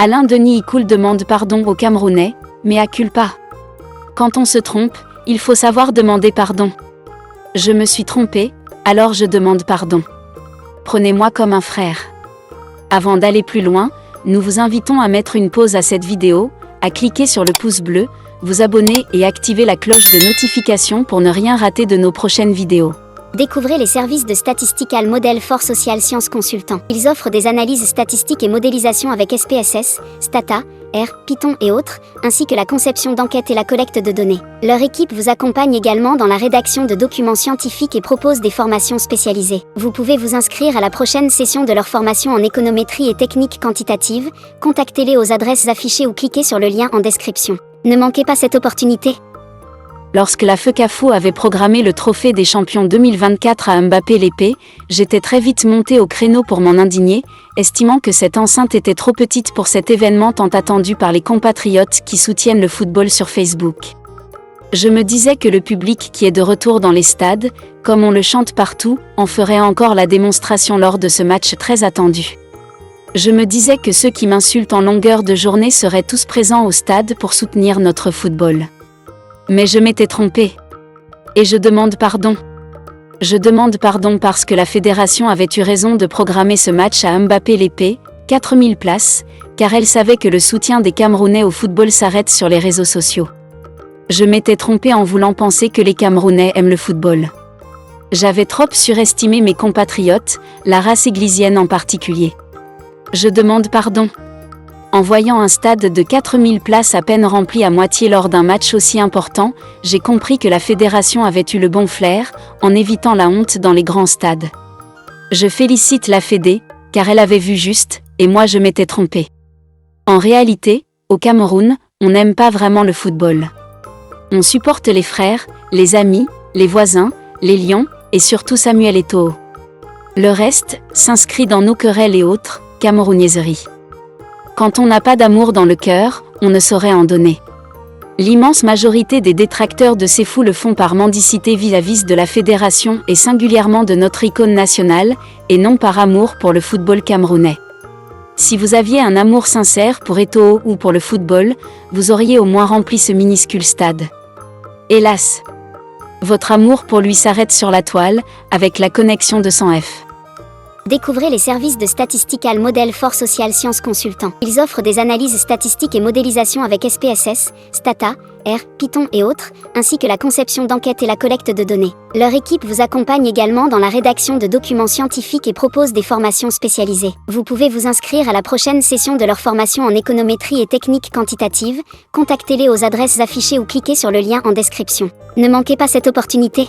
Alain Denis Ikoul demande pardon aux Camerounais, mais à culpa. Quand on se trompe, il faut savoir demander pardon. Je me suis trompé, alors je demande pardon. Prenez-moi comme un frère. Avant d'aller plus loin, nous vous invitons à mettre une pause à cette vidéo, à cliquer sur le pouce bleu, vous abonner et activer la cloche de notification pour ne rien rater de nos prochaines vidéos. Découvrez les services de Statistical Model for Social Science Consultant. Ils offrent des analyses statistiques et modélisation avec SPSS, Stata, R, Python et autres, ainsi que la conception d'enquêtes et la collecte de données. Leur équipe vous accompagne également dans la rédaction de documents scientifiques et propose des formations spécialisées. Vous pouvez vous inscrire à la prochaine session de leur formation en économétrie et techniques quantitatives. Contactez-les aux adresses affichées ou cliquez sur le lien en description. Ne manquez pas cette opportunité. Lorsque la FECAFO avait programmé le trophée des champions 2024 à Mbappé l'épée, j'étais très vite montée au créneau pour m'en indigner, estimant que cette enceinte était trop petite pour cet événement tant attendu par les compatriotes qui soutiennent le football sur Facebook. Je me disais que le public qui est de retour dans les stades, comme on le chante partout, en ferait encore la démonstration lors de ce match très attendu. Je me disais que ceux qui m'insultent en longueur de journée seraient tous présents au stade pour soutenir notre football. Mais je m'étais trompée. Et je demande pardon. Je demande pardon parce que la fédération avait eu raison de programmer ce match à Mbappé l'épée, 4000 places, car elle savait que le soutien des Camerounais au football s'arrête sur les réseaux sociaux. Je m'étais trompée en voulant penser que les Camerounais aiment le football. J'avais trop surestimé mes compatriotes, la race églisienne en particulier. Je demande pardon. En voyant un stade de 4000 places à peine rempli à moitié lors d'un match aussi important, j'ai compris que la fédération avait eu le bon flair, en évitant la honte dans les grands stades. Je félicite la Fédé, car elle avait vu juste, et moi je m'étais trompée. En réalité, au Cameroun, on n'aime pas vraiment le football. On supporte les frères, les amis, les voisins, les lions, et surtout Samuel Eto'o. Le reste s'inscrit dans nos querelles et autres camerounaiseries. Quand on n'a pas d'amour dans le cœur, on ne saurait en donner. L'immense majorité des détracteurs de ces fous le font par mendicité vis-à-vis de la fédération et singulièrement de notre icône nationale, et non par amour pour le football camerounais. Si vous aviez un amour sincère pour Eto'o ou pour le football, vous auriez au moins rempli ce minuscule stade. Hélas, votre amour pour lui s'arrête sur la toile, avec la connexion de 100F. Découvrez les services de Statistical Model for Social Science Consultant. Ils offrent des analyses statistiques et modélisation avec SPSS, Stata, R, Python et autres, ainsi que la conception d'enquêtes et la collecte de données. Leur équipe vous accompagne également dans la rédaction de documents scientifiques et propose des formations spécialisées. Vous pouvez vous inscrire à la prochaine session de leur formation en économétrie et techniques quantitatives. Contactez-les aux adresses affichées ou cliquez sur le lien en description. Ne manquez pas cette opportunité.